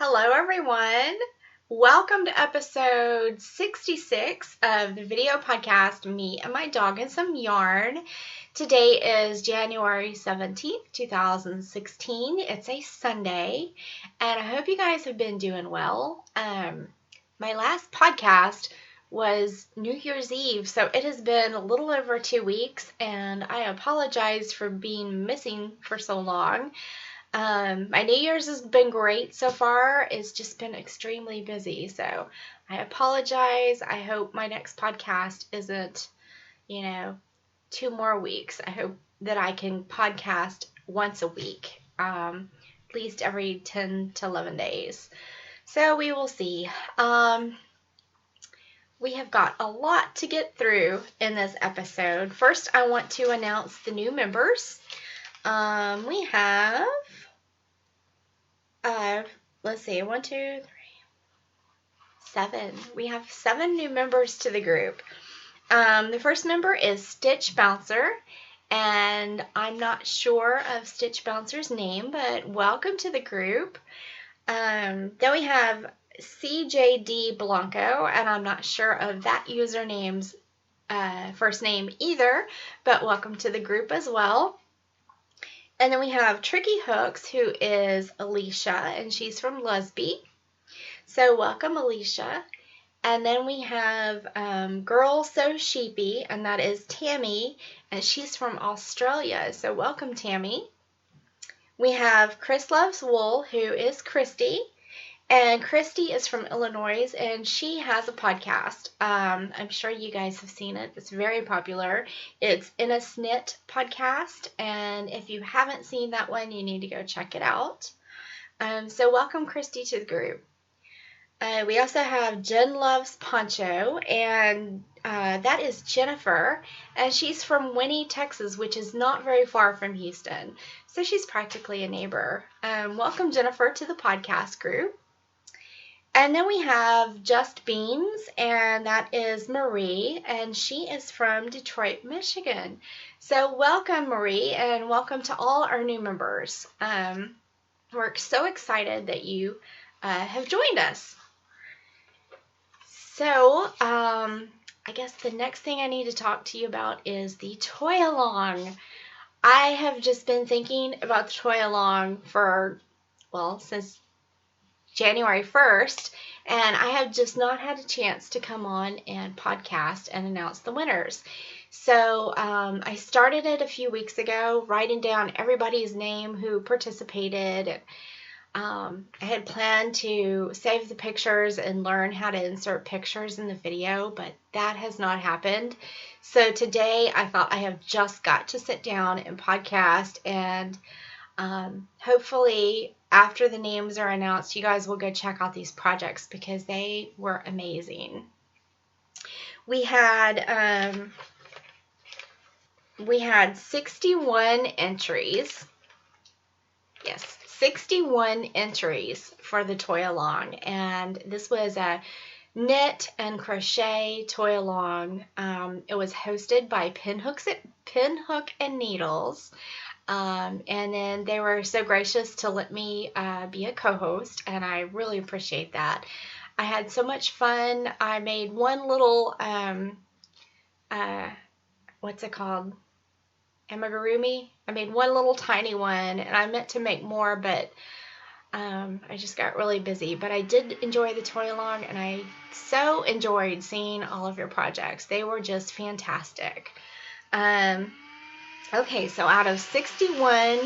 Hello everyone! Welcome to episode 66 of the video podcast, Me and My Dog and Some Yarn. Today is January 17th, 2016. It's a Sunday, and I hope you guys have been doing well. My last podcast was New Year's Eve, so it has been a little over 2 weeks, and I apologize for being missing for so long. My New Year's has been great so far. It's just been extremely busy, so I apologize. I hope my next podcast isn't, 2 more weeks. I hope that I can podcast once a week, at least every 10 to 11 days. So we will see. We have got a lot to get through in this episode. First, I want to announce the new members. We have, let's see, 1, 2, 3, 7. We have 7 new members to the group. The first member is Stitch Bouncer, and I'm not sure of Stitch Bouncer's name, but welcome to the group. Then we have CJD Blanco, and I'm not sure of that username's first name either, but welcome to the group as well. And then we have Tricky Hooks, who is Alicia, and she's from Lusby. So welcome, Alicia. And then we have Girl So Sheepy, and that is Tammy, and she's from Australia. So welcome, Tammy. We have Chris Loves Wool, who is Christy. And Christy is from Illinois, and she has a podcast. I'm sure you guys have seen it. It's very popular. It's In a Snit podcast, and if you haven't seen that one, you need to go check it out. So welcome, Christy, to the group. We also have Jen Loves Poncho, and that is Jennifer, and she's from Winnie, Texas, which is not very far from Houston. So she's practically a neighbor. Welcome, Jennifer, to the podcast group. And then we have Just Beans, and that is Marie, and she is from Detroit, Michigan. So welcome, Marie, and welcome to all our new members. We're so excited that you have joined us. So I guess the next thing I need to talk to you about is the Toyalong. I have just been thinking about the Toyalong since January 1st, and I have just not had a chance to come on and podcast and announce the winners. So I started it a few weeks ago, writing down everybody's name who participated. I had planned to save the pictures and learn how to insert pictures in the video, but that has not happened. So today I thought I have just got to sit down and podcast, and hopefully after the names are announced, you guys will go check out these projects because they were amazing. We had 61 entries. Yes, 61 entries for the Toyalong, and this was a knit and crochet Toyalong. It was hosted by Pinhook and Needles. And then they were so gracious to let me be a co-host, and I really appreciate that. I had so much fun. I made one little, what's it called? Amigurumi. I made one little tiny one, and I meant to make more, but I just got really busy. But I did enjoy the Toyalong, and I so enjoyed seeing all of your projects. They were just fantastic. Okay, so out of 61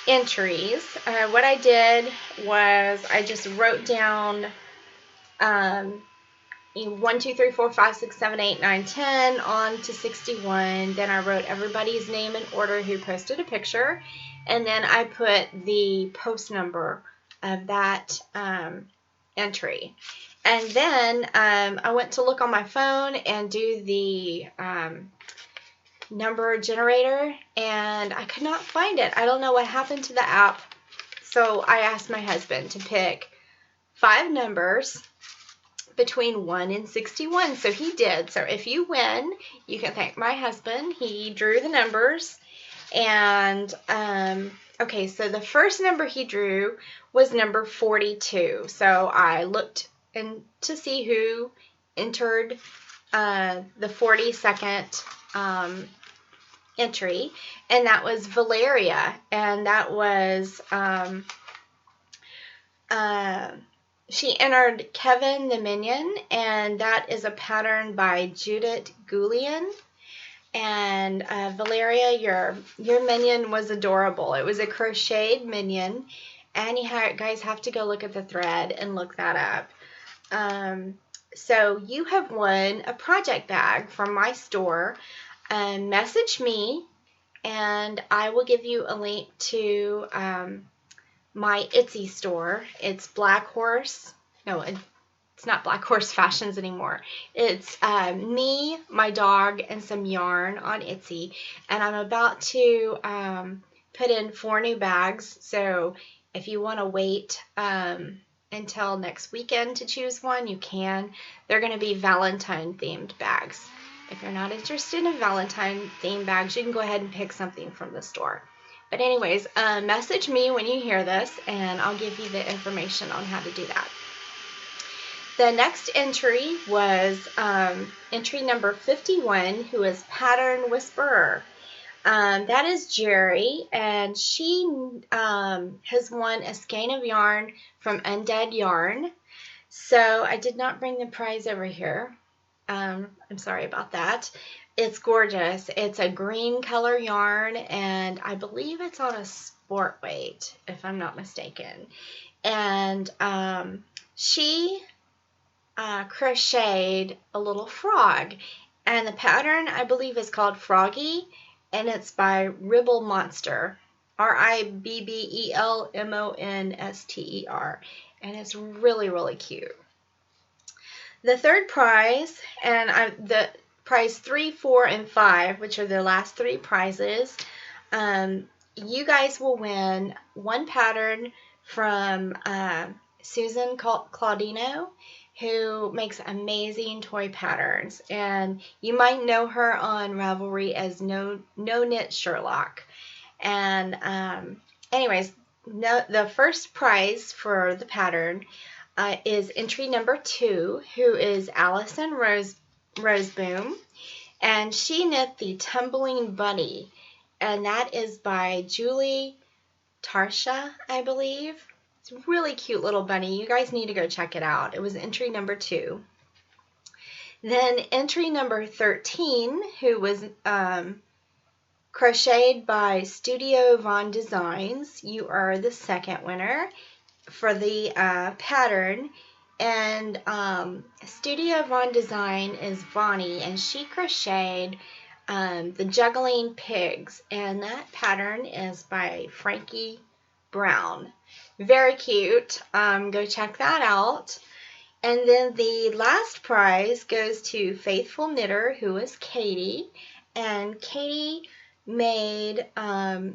entries, what I did was I just wrote down 1, 2, 3, 4, 5, 6, 7, 8, 9, 10 on to 61. Then I wrote everybody's name in order who posted a picture, and then I put the post number of that entry. And then I went to look on my phone and do the number generator, and I could not find it. I don't know what happened to the app. So I asked my husband to pick 5 numbers between 1 and 61. So he did. So if you win, you can thank my husband. He drew the numbers, and Okay, so the first number he drew was number 42. So I looked in to see who entered the 42nd entry, and that was Valeria, and that was she entered Kevin the Minion, and that is a pattern by Judith Goulian. And Valeria, your minion was adorable. It was a crocheted minion, and you guys have to go look at the thread and look that up. So you have won a project bag from my store. Message me, and I will give you a link to my Etsy store. It's BlackHorse. No, it's not BlackHorse Fashions anymore. It's me, my dog, and some yarn on Etsy. And I'm about to put in 4 new bags. So if you want to wait until next weekend to choose one, you can. They're going to be Valentine themed bags. If you're not interested in Valentine themed bags, you can go ahead and pick something from the store. But anyways, message me when you hear this, and I'll give you the information on how to do that. The next entry was entry number 51, who is Pattern Whisperer. That is Jerry, and she has won a skein of yarn from Undead Yarn. So I did not bring the prize over here. I'm sorry about that. It's gorgeous. It's a green color yarn, and I believe it's on a sport weight, if I'm not mistaken. And she crocheted a little frog, and the pattern I believe is called Froggy, and it's by Ribble Monster, RIBBELMONSTER, and it's really, really cute. The third prize, and the prize 3, 4, and 5, which are the last 3 prizes, you guys will win one pattern from Susan Claudino, who makes amazing toy patterns, and you might know her on Ravelry as No Knit Sherlock. And anyways, the first prize for the pattern is entry number 2, who is Allison Roseboom, and she knit the Tumbling Bunny, and that is by Julie Tarsha, I believe. It's a really cute little bunny. You guys need to go check it out. It was entry number 2. Then entry number 13, who was crocheted by Studio Von Designs. You are the second winner for the pattern. And Studio Von Design is Vonnie, and she crocheted the Juggling Pigs, and that pattern is by Frankie Brown. Very cute. Go check that out. And then the last prize goes to Faithful Knitter, who is Katie. And Katie made the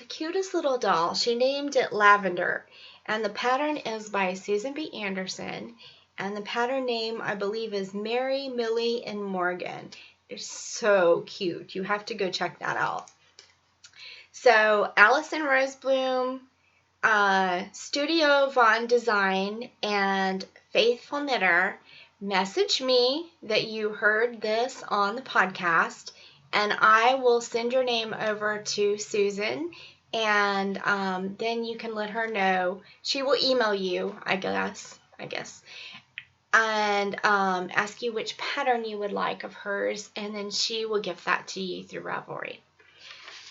cutest little doll. She named it Lavender. And the pattern is by Susan B. Anderson. And the pattern name, I believe, is Mary, Millie, and Morgan. It's so cute. You have to go check that out. So Allison Rosebloom, Studio Von Design, and Faithful Knitter, message me that you heard this on the podcast, and I will send your name over to Susan, and then you can let her know. She will email you, I guess, and ask you which pattern you would like of hers, and then she will gift that to you through Ravelry.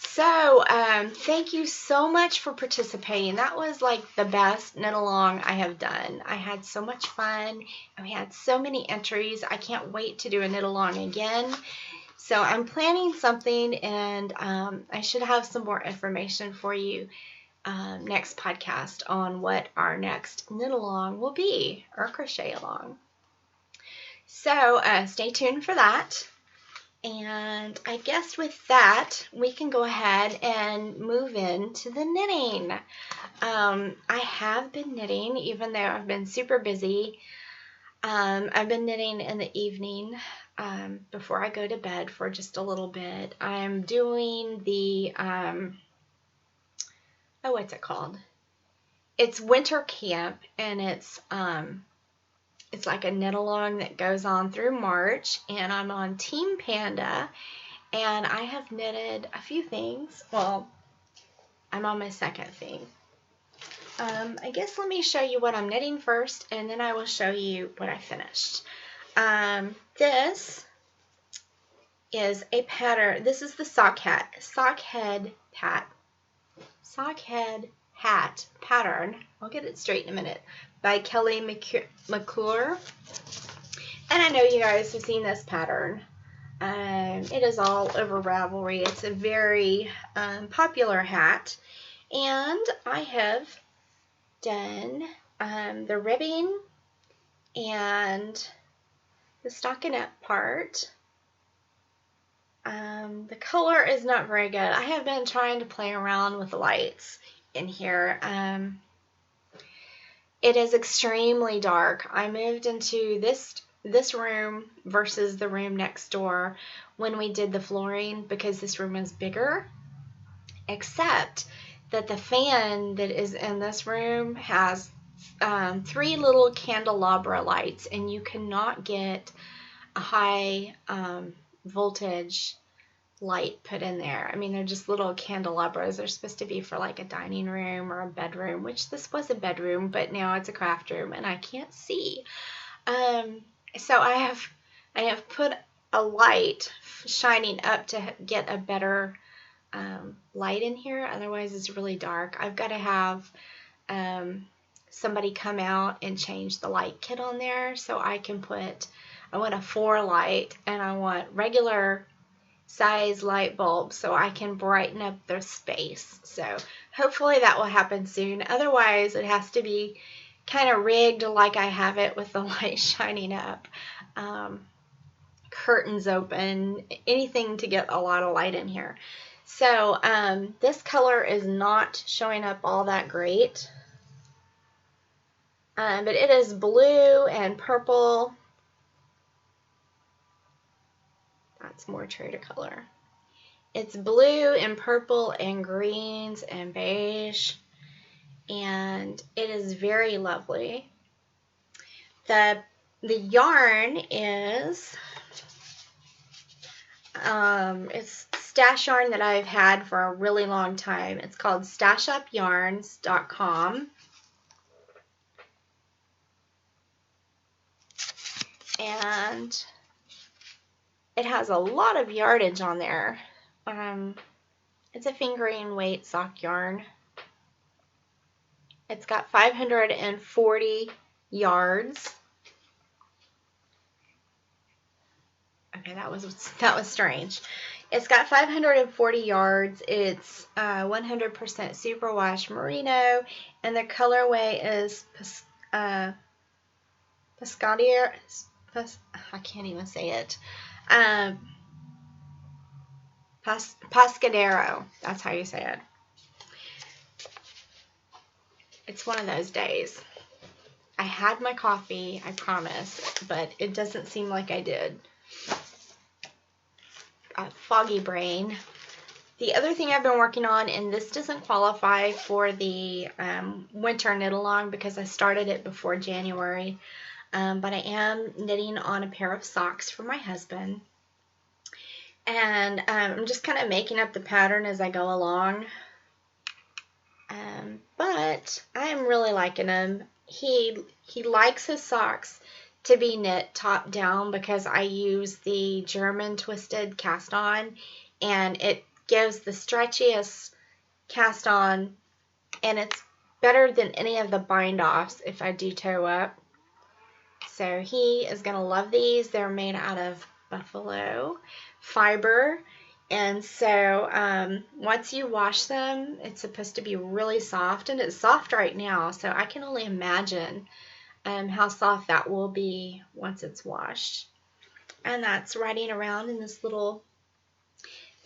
So, thank you so much for participating. That was like the best knit along I have done. I had so much fun, and we had so many entries. I can't wait to do a knit along again. So I'm planning something, and I should have some more information for you next podcast on what our next knit along will be, or crochet along. So stay tuned for that. And I guess with that, we can go ahead and move into the knitting. I have been knitting, even though I've been super busy. I've been knitting in the evening before I go to bed for just a little bit. I'm doing the, I what's it called? It's winter camp, and it's like a knit along that goes on through March, and I'm on Team Panda, and I have knitted a few things. Well, I'm on my second thing. I guess let me show you what I'm knitting first, and then I will show you what I finished. This is a pattern. This is the sock head hat pattern. I'll get it straight in a minute. By Kelly McClure. And I know you guys have seen this pattern. It is all over Ravelry. It's a very popular hat. And I have done the ribbing and the stockinette part. The color is not very good. I have been trying to play around with the lights in here. It is extremely dark. I moved into this room versus the room next door when we did the flooring because this room is bigger, except that the fan that is in this room has 3 little candelabra lights, and you cannot get a high voltage light put in there. I mean, they're just little candelabras. They're supposed to be for like a dining room or a bedroom, which this was a bedroom, but now it's a craft room and I can't see. So I have put a light shining up to get a better light in here. Otherwise it's really dark. I've got to have somebody come out and change the light kit on there so I can put, I want a 4 light and I want regular size light bulbs so I can brighten up the space. So hopefully that will happen soon. Otherwise it has to be kind of rigged like I have it with the light shining up. Curtains open, anything to get a lot of light in here. So this color is not showing up all that great. But it is blue and purple. That's more true to color. It's blue and purple and greens and beige, and it is very lovely. The yarn is it's stash yarn that I've had for a really long time. It's called stashupyarns.com. And it has a lot of yardage on there. It's a fingering weight sock yarn. It's got 540 yards. Okay, that was strange. It's got 540 yards. It's 100% superwash merino, and the colorway is Pescadero. I can't even say it. Pescadero. That's how you say it. It's one of those days. I had my coffee, I promise, but it doesn't seem like I did. A foggy brain. The other thing I've been working on, and this doesn't qualify for the winter knit along because I started it before January, but I am knitting on a pair of socks for my husband. And I'm just kind of making up the pattern as I go along. But I am really liking them. He likes his socks to be knit top down because I use the German twisted cast on, and it gives the stretchiest cast on, and it's better than any of the bind offs if I do toe up. So he is going to love these. They're made out of buffalo fiber, and so once you wash them, it's supposed to be really soft, and it's soft right now, so I can only imagine how soft that will be once it's washed. And that's riding around in this little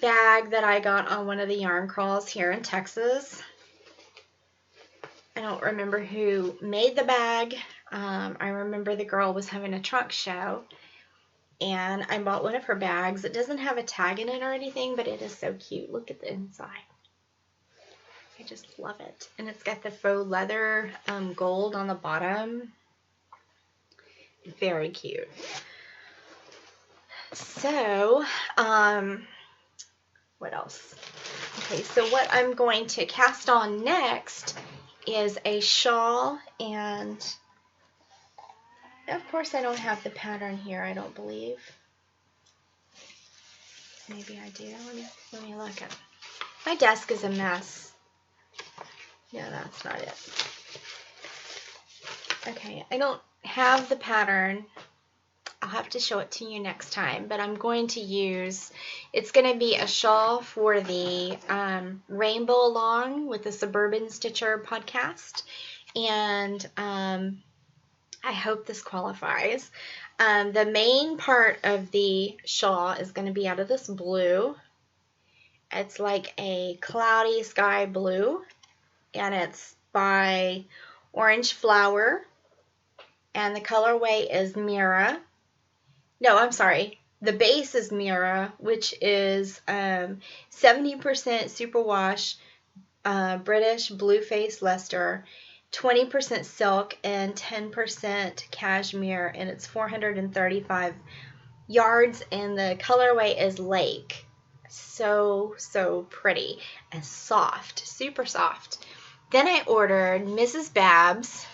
bag that I got on one of the yarn crawls here in Texas. I don't remember who made the bag. I remember the girl was having a trunk show, and I bought one of her bags. It doesn't have a tag in it or anything, but it is so cute. Look at the inside. I just love it. And it's got the faux leather gold on the bottom. Very cute. So, what else? Okay, so what I'm going to cast on next is a shawl, and of course I don't have the pattern here, I don't believe. Maybe I do. Let me look at it. My desk is a mess. No, that's not it. Okay, I don't have the pattern. I'll have to show it to you next time, but I'm going to use, it's going to be a shawl for the Rainbow Along with the Suburban Stitcher podcast, and I hope this qualifies. The main part of the shawl is going to be out of this blue. It's like a cloudy sky blue, and it's by Orange Flower, and the colorway is Mira. No, I'm sorry. The base is Mira, which is 70% superwash British Blueface Leicester, 20% silk, and 10% cashmere, and it's 435 yards, and the colorway is Lake. So pretty and soft, super soft. Then I ordered Miss Babs'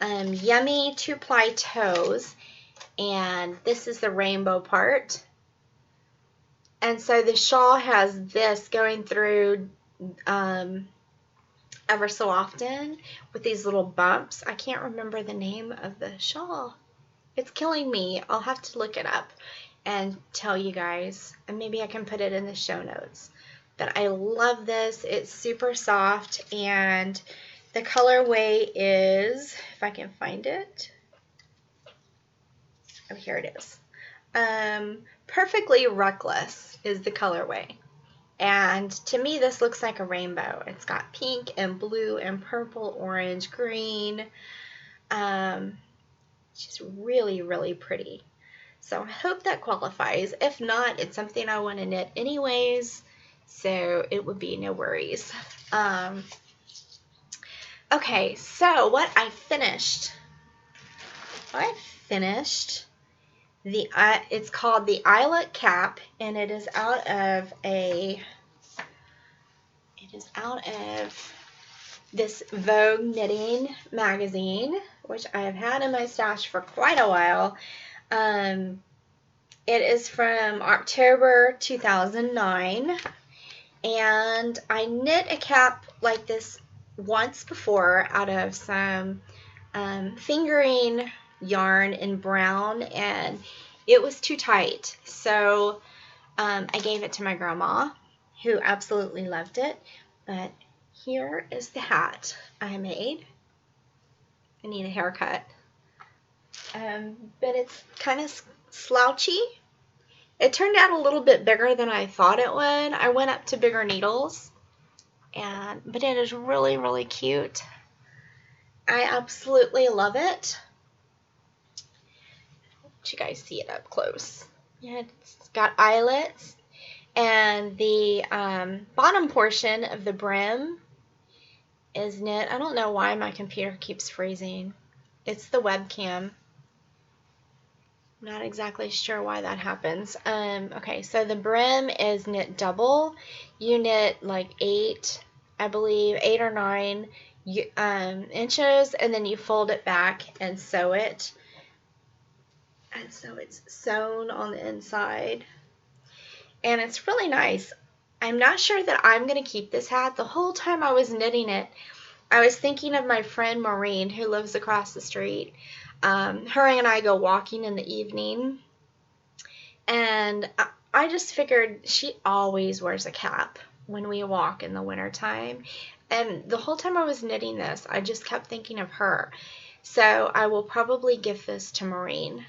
Yummy 2-ply toes, and this is the rainbow part. And so the shawl has this going through ever so often with these little bumps. I can't remember the name of the shawl. It's killing me. I'll have to look it up and tell you guys, and maybe I can put it in the show notes. But I love this. It's super soft, and the colorway is, if I can find it, oh, here it is. Perfectly Reckless is the colorway. And to me, this looks like a rainbow. It's got pink and blue and purple, orange, green. It's just really, really pretty. So I hope that qualifies. If not, it's something I want to knit anyways, so it would be no worries. Okay, so what I finished it's called the Eyelet Cap, and it is out of this Vogue knitting magazine, which I have had in my stash for quite a while. It is from October 2009, and I knit a cap like this once before out of some fingering yarn in brown, and it was too tight, so I gave it to my grandma, who absolutely loved it. But here is the hat I made. I need a haircut, but it's kind of slouchy. It turned out a little bit bigger than I thought it would. I went up to bigger needles, but it is really, really cute. I absolutely love it. Let you guys see it up close. Yeah, it's got eyelets, and the bottom portion of the brim is knit. I don't know why my computer keeps freezing. It's the webcam. I'm not exactly sure why that happens. Okay, so the brim is knit double. You knit like 8 or 9 inches, and then you fold it back and sew it. And so it's sewn on the inside, and it's really nice. I'm not sure that I'm going to keep this hat. The whole time I was knitting it, I was thinking of my friend Maureen, who lives across the street. Her and I go walking in the evening, and I just figured she always wears a cap when we walk in the wintertime. And the whole time I was knitting this, I just kept thinking of her. So I will probably give this to Maureen.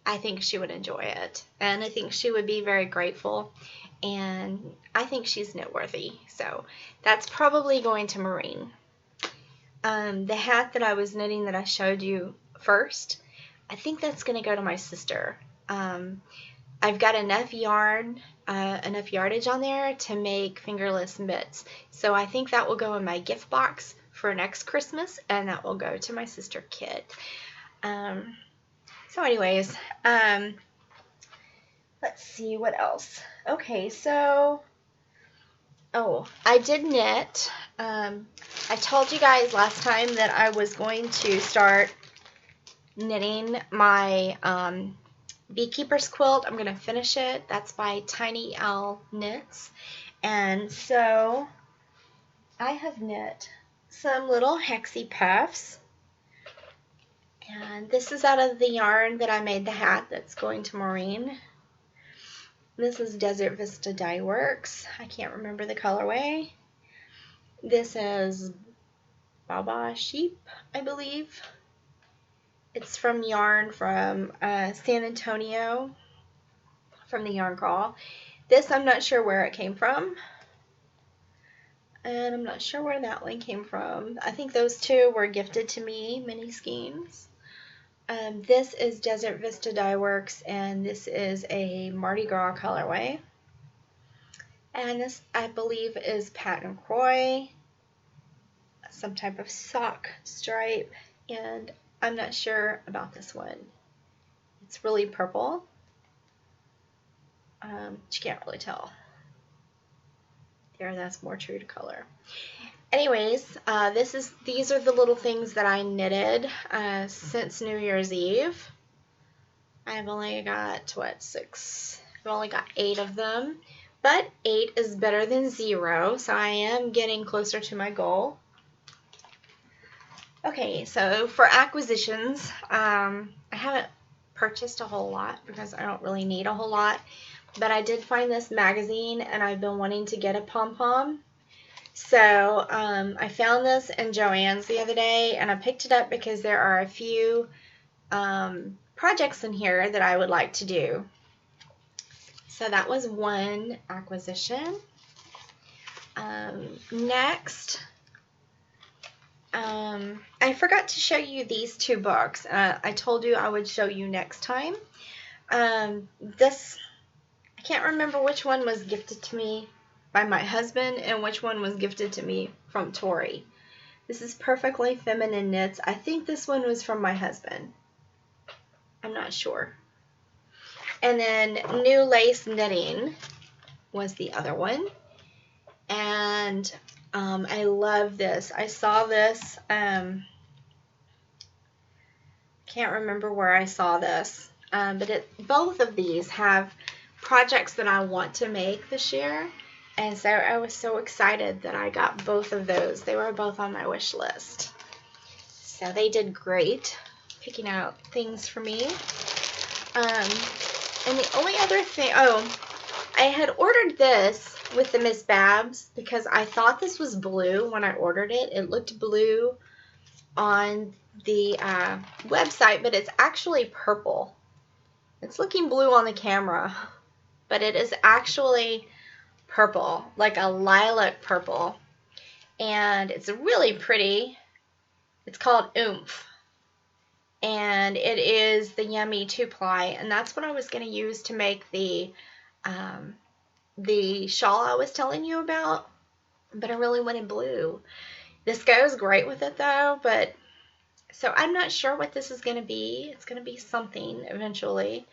I think she would enjoy it, and I think she would be very grateful, and I think she's knitworthy, so that's probably going to Maureen. The hat that I was knitting that I showed you first, I think that's going to go to my sister. I've got enough yarn, enough yardage on there to make fingerless mitts. So I think that will go in my gift box for next Christmas, and that will go to my sister Kit. So anyways, let's see what else. Okay, so, oh, I did knit. I told you guys last time that I was going to start knitting my beekeeper's quilt. I'm going to finish it. That's by Tiny Owl Knits. And so I have knit some little hexie puffs. And this is out of the yarn that I made the hat that's going to Maureen. This is Desert Vista Dye Works. I can't remember the colorway. This is Baba Sheep, I believe. It's from yarn from San Antonio, from the Yarn Crawl. This, I'm not sure where it came from. And I'm not sure where that one came from. I think those two were gifted to me, mini skeins. This is Desert Vista Dye Works, and this is a Mardi Gras colorway. And this, I believe, is Patent Croix, some type of sock stripe, and I'm not sure about this one. It's really purple, but you can't really tell. There, that's more true to color. Anyways, these are the little things that I knitted since New Year's Eve. I've only got, what, 6? I've only got 8 of them, but 8 is better than 0, so I am getting closer to my goal. Okay, so for acquisitions, I haven't purchased a whole lot because I don't really need a whole lot, but I did find this magazine and I've been wanting to get a pom-pom. So I found this in Joann's the other day, and I picked it up because there are a few projects in here that I would like to do. So that was one acquisition. Next, I forgot to show you these 2 books. I told you I would show you next time. This, I can't remember which one was gifted to me by my husband and which one was gifted to me from Tori. This is Perfectly Feminine Knits. I think this one was from my husband. I'm not sure. And then New Lace Knitting was the other one. And I love this. I saw this, can't remember where I saw this, but both of these have projects that I want to make this year. And so I was so excited that I got both of those. They were both on my wish list. So they did great picking out things for me. And the only other thing, I had ordered this with the Miss Babs because I thought this was blue when I ordered it. It looked blue on the website, but it's actually purple. It's looking blue on the camera, but it is actually purple, like a lilac purple, and it's really pretty. It's called Oomph, and it is the Yummy 2-ply, and that's what I was going to use to make the shawl I was telling you about, but I really wanted blue. This goes great with it though, but so I'm not sure what this is going to be. It's going to be something eventually.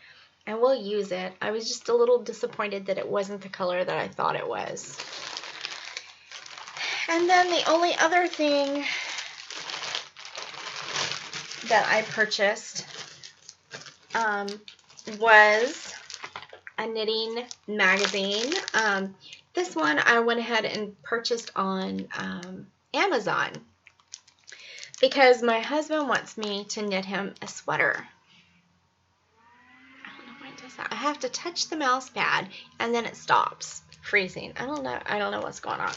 And we'll use it. I was just a little disappointed that it wasn't the color that I thought it was. And then the only other thing that I purchased was a knitting magazine. This one I went ahead and purchased on Amazon because my husband wants me to knit him a sweater. I have to touch the mouse pad and then it stops freezing. I don't know what's going on.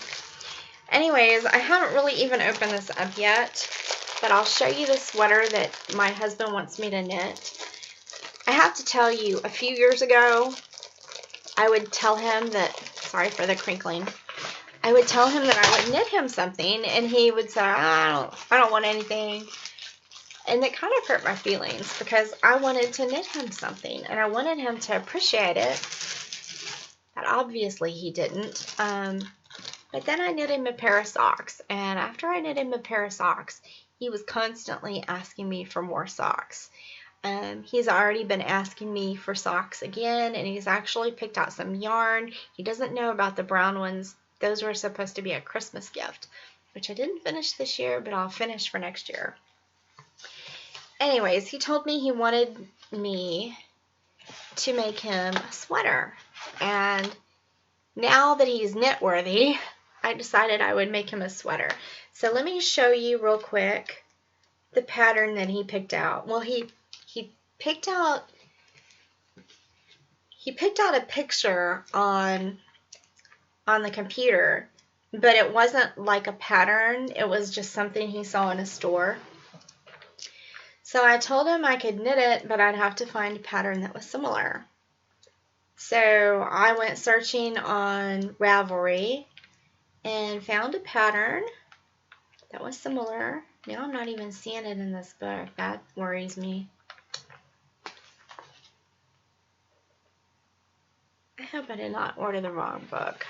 Anyways, I haven't really even opened this up yet, but I'll show you the sweater that my husband wants me to knit. I have to tell you, a few years ago, I would tell him that, sorry for the crinkling, I would tell him that I would knit him something, and he would say, I don't want anything. And it kind of hurt my feelings because I wanted to knit him something and I wanted him to appreciate it. But obviously he didn't. But then I knit him a pair of socks, and after I knit him a pair of socks, he was constantly asking me for more socks. He's already been asking me for socks again, and he's actually picked out some yarn. He doesn't know about the brown ones. Those were supposed to be a Christmas gift, which I didn't finish this year, but I'll finish for next year. Anyways, he told me he wanted me to make him a sweater, and now that he's knit-worthy, I decided I would make him a sweater. So let me show you real quick the pattern that he picked out. Well, he picked out a picture on the computer, but it wasn't like a pattern. It was just something he saw in a store. So I told him I could knit it, but I'd have to find a pattern that was similar. So I went searching on Ravelry and found a pattern that was similar. Now I'm not even seeing it in this book. That worries me. I hope I did not order the wrong book.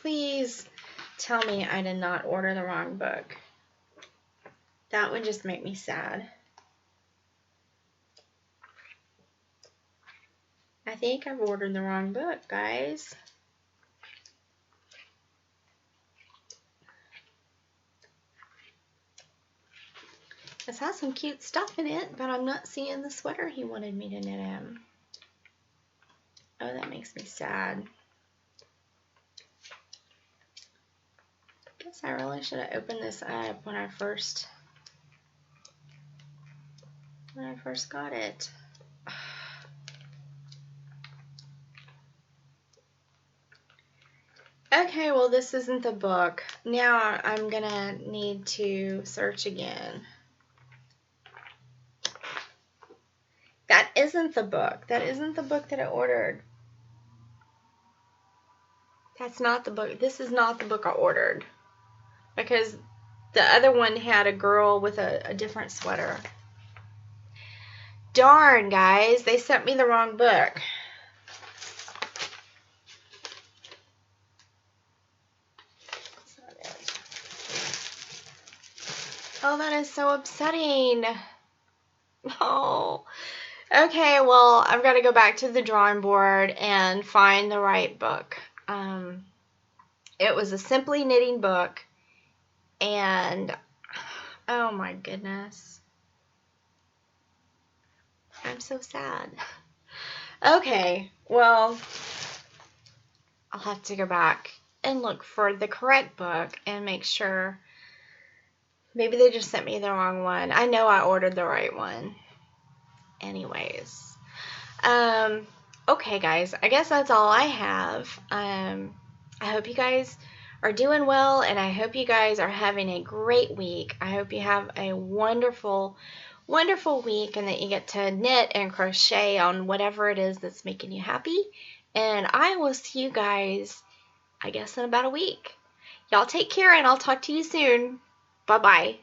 Please tell me I did not order the wrong book. That would just make me sad. I think I've ordered the wrong book, guys. This has some cute stuff in it, but I'm not seeing the sweater he wanted me to knit him. Oh, that makes me sad. I guess I really should have opened this up when I first got it. Okay, well, this isn't the book. Now I'm gonna need to search again. That isn't the book. That isn't the book that I ordered. That's not the book. This is not the book I ordered. Because the other one had a girl with a different sweater. Darn, guys. They sent me the wrong book. Oh, that is so upsetting. Oh. Okay, well, I've got to go back to the drawing board and find the right book. It was a Simply Knitting book, and oh my goodness. I'm so sad. Okay, well, I'll have to go back and look for the correct book and make sure. Maybe they just sent me the wrong one. I know I ordered the right one. Anyways. Okay, guys. I guess that's all I have. I hope you guys are doing well, and I hope you guys are having a great week. I hope you have a wonderful, wonderful week, and that you get to knit and crochet on whatever it is that's making you happy. And I will see you guys, I guess, in about a week. Y'all take care, and I'll talk to you soon. Bye-bye.